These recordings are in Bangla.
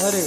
अरे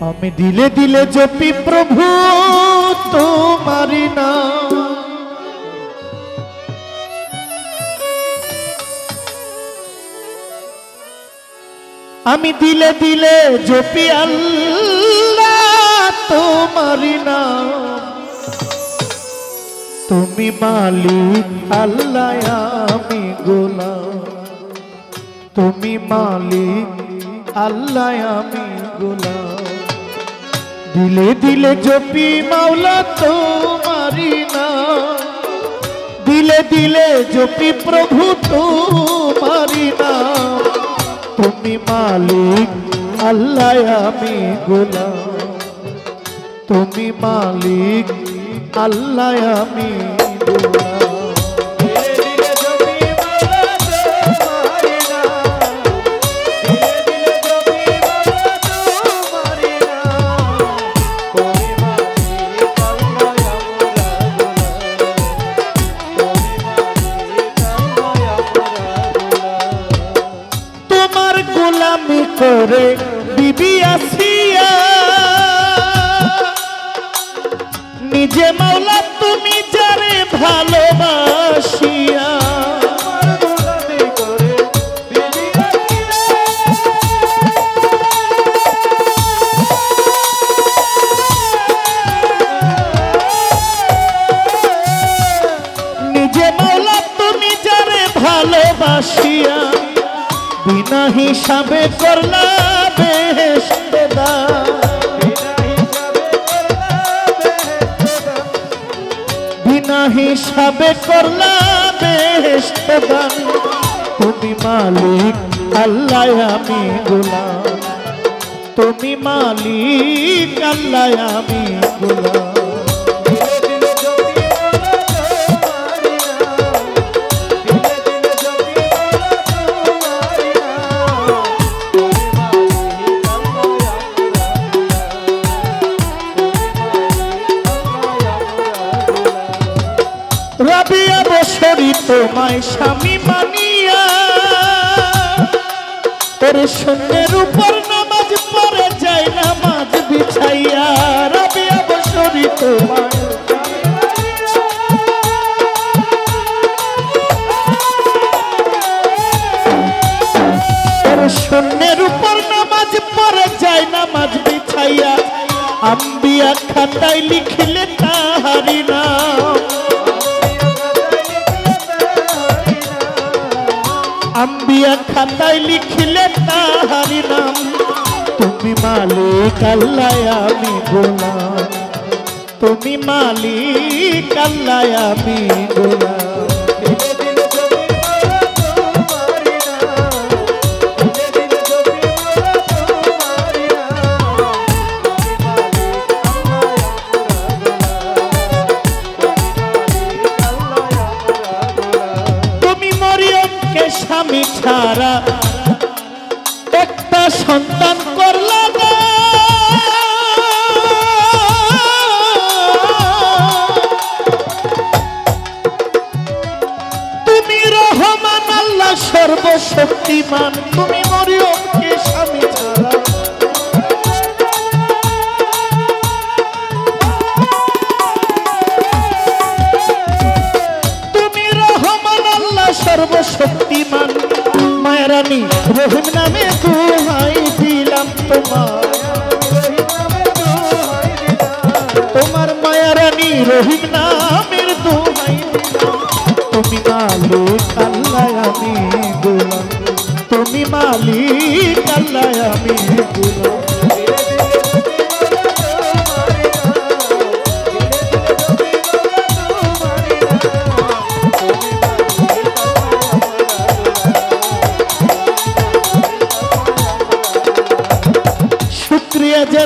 আমি দিলে দিলে জপি প্রভু তোমারি নাম, আমি দিলে দিলে জপি আল্লাহ তোমারি নাম। তুমি মালিক আল্লাহ আমি গোলাম, তুমি মালিক আল্লাহ আমি গোলাম। দিলে দিলে জপি মাওলা তোমারি নাম, দিলে দিলে জপি প্রভু তোমারি নাম। তুমি মালিক আল্লাহ আমি গোলাম, তুমি মালিক আল্লাহ আমি গোলাম। করে বিবি আসিয়া নিজে মাওলা তুমি যারে ভালোবাসিয়া, নিজে মাওলা তুমি যারে ভালোবাসিয়া বিনা হিসাবে করলা বেহেশত দান, বিনা হিসাবে করলা বেহেশত দান। তুমি মালিক আল্লাহ আমি গোলাম, তুমি মালিক আল্লাহ আমি গোলাম। রাবিয়া বছরই তোমায় স্বামী মানিয়া, তোর শূন্যের উপর নামাজ পড়ে যায় নামাজ বিছাইয়া। রাবিয়া বছরই তোমায় তোর শূন্যের উপর নামাজ পড়ে যায় নামাজ বিছাইয়া। আম্বিয়া খাতায় লিখিলে তাহারি নাম, আম্বিয়া খাতায় লিখিলে তাহারি নাম। তুমি মালিক আল্লাহ আমি গোলাম, তুমি মালিক আল্লাহ আমি গোলাম। স্বামী ছাড়া একটা সন্তান করলা না, তুমি রহমান আল্লাহ সর্বশক্তিমান। তুমি মরিয়মকে স্বামী ছাড়া সর্বশক্তিমান। মায়ারানী রহিম নামে দোহাই দিলাম তোমার, তোমার মায়ারানী রহিম নামের দোহাই দিলাম। তুমি মালিক আল্লাহ আমি গোলাম, তুমি মালিক আল্লাহ আমি গোলাম।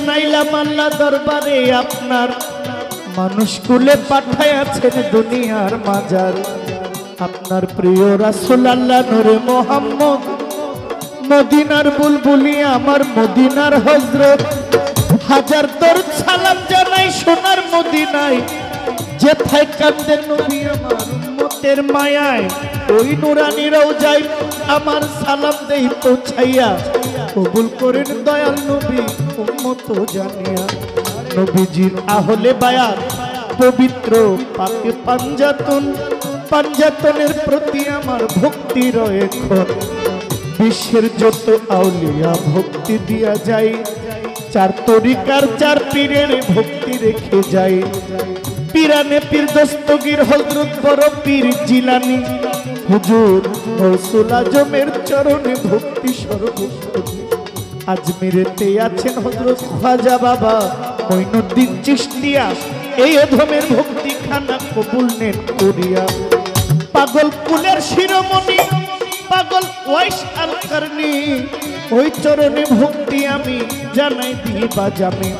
জানাইলাম আল্লাহ দরবারে আপনার মানুষ কুলে পাঠাইয়াছেন দুনিয়ার মাজার আপনার প্রিয় রাসূল আল্লাহ নূরে মোহাম্মদ মদিনার বুলবুলি আমার মদিনার হযরত হাজার দরুদ সালাম জানাই সোনার মদিনায় যেথায় কাঁদেন নবী আমার উম্মতের মায়ায় ওই নুরানি রওজায় আমার সালাম দেই পৌঁছাইয়া কবুল করেন দয়াল নবী উম্মত জানিয়া নবীজির আহলে বায়াত পবিত্র পাকে পাঞ্জাতনের প্রতি আমার ভক্তি রয়েছে বিশ্বের যত আউলিয়া ভক্তি দিয়া যায় চার তরিকার চার পীরের ভক্তি রেখে যায় পীরানে পীর দস্তগীর হযরত বড় পীর জিলানী হুজুর গৌসুল আজমের চরণে ভক্তি সর্বপ্রথম আজমিরেতে আছেন হযরত খাজা বাবা মঈনুদ্দিন চিশতিয়া এই অধমের ভক্তি খানা কবুল নেন করিয়া পাগল কুলের শিরোমণি পাগল ওয়াইস আল করনি ওই চরণে ভক্তি আমি জানাই দিই বাজামে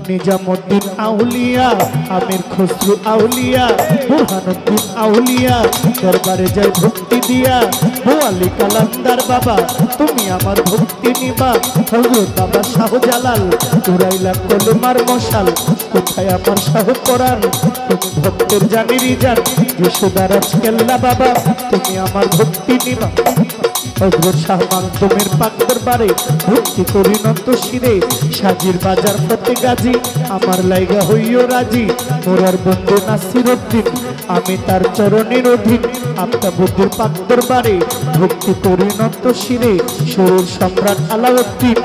নিজামুদ্দিন আউলিয়া আমির খসরু আউলিয়া বুরহানুদ্দিন আউলিয়া দরবারে যাই ভক্তি দিয়া বোয়ালি কালান্দার বাবা তুমি আমার ভক্তি নিবা হযরত বাবা শাহজালাল উড়াইলা কলমার মশাল কোথায় আমার শাহ কোরআন তুমি ভক্তের জানিরি জান যশোদারাজ কেল্লা বাবা তুমি আমার ভক্তি নিবা হযরত শাহ মানতুমের পাক দরবারে ভক্তি করি নন্ত শিরে সাজির বাজার ফতে গাজী আমার লাইগা হইও রাজি মোরার বন্ধু নাসিরউদ্দিন আমি তার চরণের অধীন আফতাবুদ্দিন পাক দরবারে ভক্তি করি নন্ত শিরে সুর সম্রাট আলাউদ্দিন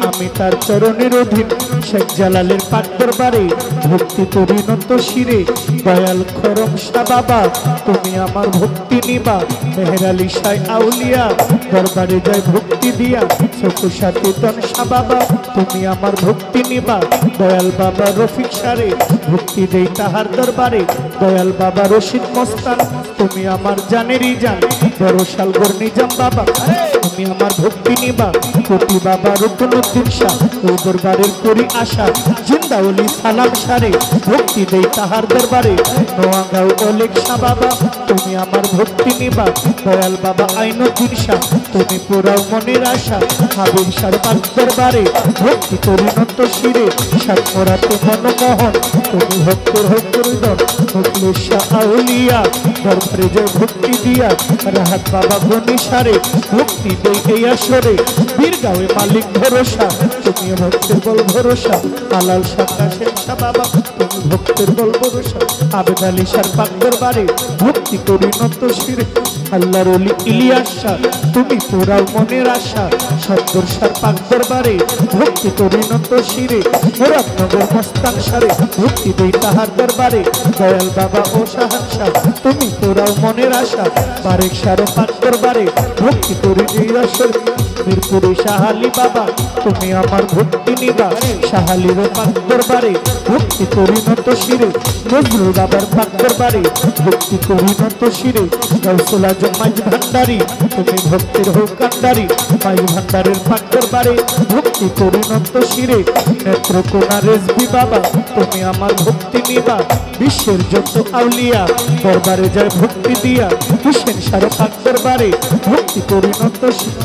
আমি তার চরণের অধীন শেখ জালালের পাক দরবারে ভক্তি করি নন্ত শিরে দয়াল খরম শাহ বাবা তুমি আমার ভক্তি নিবা মেহের আলী শাহ আউলিয়া দরবারে যাই ভক্তি দিয়া চকু সাথী তনসা বাবা তুমি আমার ভক্তি নিবা দয়াল বাবা রফিক সারে ভক্তি দেই তাহার দরবারে দয়াল বাবা রশিদ মস্তান তুমি আমার জানেরই জান বড়শালগড় নিজাম বাবা তুমি আমার ভক্তি নিবা কোটি বাবা রুকনুদ্দিন শাহ ওই দরবারের করি আশা জিন্দাউলি সালাম সারে ভক্তি দেই তাহার দরবারে নোয়াগাঁও অলেক শাহ বাবা তুমি আমার ভক্তি নিবা দয়াল বাবা আইনুদ্দিন শাহ তুমি পুরাও মনের আশা হাবিব শাহ পাক দরবারে ভক্তি করি নত শিরে সাতমরাতে মনমোহন তুমি ভক্তের হকরদন মুখলেশ শাহ আউলিয়া দরবারে যে ভক্তি দিয়া রাহাত বাবা গনি সারে ভক্তি দেই এই আসরে বীরগাঁওয়ে মালিক ভরসা তুমি ভক্তের বল ভরসা আলাল শাহ কাশেম শাহ বাবা তুমি ভক্তের বল ভরসা আবেদ আলী শাহ পাক দরবারে ভক্তি করি নত শিরে আল্লাহর ওলি ইলিয়াস শাহ তুমি পুরাও মনের আশা সত্তর শাহ পাক দরবারে ভক্তি করি নত শিরে মুরাদনগর মস্তান সারে ভক্তি দেই তাহার দরবারে দয়াল বাবা ও শাহনশাহ তুমি পুরাও মনের আশা বারেক শাহ পাক দরবারে ভক্তি করি এই আসরে মিরপুরে শাহালি বাবা তুমি আমার ভক্তি নিবা শাহালির পাক দরবারে ভক্তি করি নত শিরে নজরুল বাবার পাক দরবারে ভক্তি করি নত শিরে গৌসুল আজম মাইজ ভান্ডারী তুমি ভক্তের হোকান্ডারী মাইজ ভান্ডারের পাক দরবারে ভক্তি করি নত শিরে নেত্রকোনা রেজবি বাবা তুমি আমার ভক্তি নিবা বিশ্বের যত আউলিয়া দরবারে যায় ভক্তি দিয়া হুসেন শাহ পাক দরবারে ভক্তি করি নত শিরে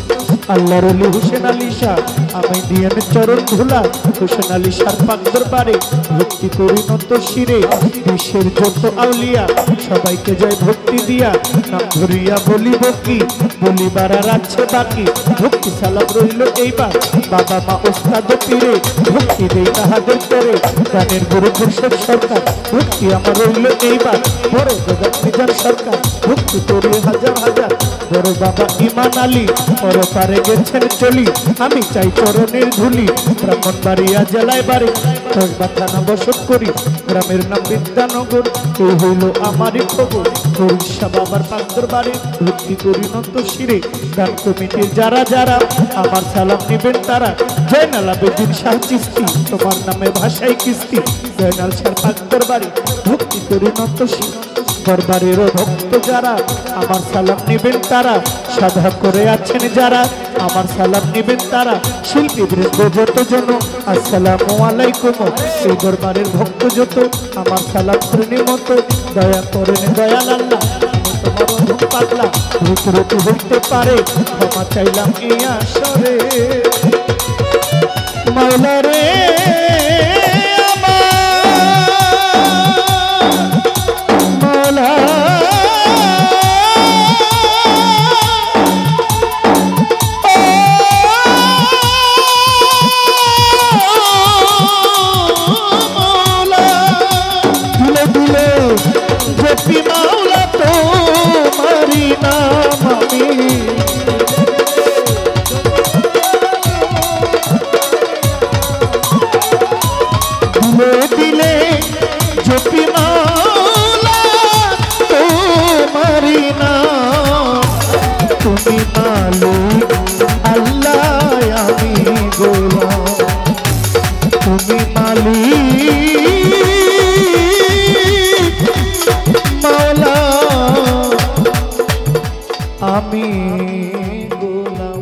আল্লাহর ওলি হুসেন আলী শাহ আমি দিয়েন চরণ ধুলা হুসেন আলী শাহ পাক দরবারে ভক্তি করি নত শিরে বিশ্বের যত আউলিয়া সবাইকে যায় ভক্তি দিয়া নাম ধরিয়া বলিব কি বলিবার আর আছে বাকি ভক্তি সালাম রইল এইবার বাবা মা ওস্তাদ পীরে ভক্তি দেই তাহাদের করে গানের গুরু খুরশেদ সরকার ভক্তি আমার রইল এইবার বড় জগৎ নিজাম সরকার ভক্তি করি হাজার হাজার বড় বাবা ইমান আলী পরপারে গেছেন চলি আমি চাই চরণের ধুলি ব্রাহ্মণবাড়িয়া জেলায় বাড়ি কসবা থানা বসত করি গ্রামের নাম বিদ্যানগর এই হইল আমারই খবর হরিশা বাবার পাক দরবারে ভক্তি করি নত শিরে গান কমিটির যারা যারা আমার সালাম নেবেন তারা জয়নাল আবেদিন শাহ চিস্তি তোমার নামে ভাষায় কিস্তি জয়নাল শাহ পাক দরবারে ভক্তি করি নত শিরে দরবারের ভক্ত যারা আমার সালাম নেবেন তারা, সাধা করে আছেন যারা আমার সালাম নেবেন তারা, শিল্পী বৃন্দ যতজন আসসালামু আলাইকুম। এই দরবারের ভক্ত যত আমার সালাম শ্রেণী মতো, দয়া করেন দয়াল আল্লাহ তোমার অধম পাগলা রুটি হইতে পারে, ক্ষমা চাইলাম এই আসরে মাওলা রে মাওলা। দিলে দিলে গোপী মাওলা তোমারি নাম আমি, দিলে দিলে গোপী মাওলা তোমারি নাম। তুমি মালিক আল্লাহ আমি গোলাম, তুমি মালিক মাওলা আমি গোলাম।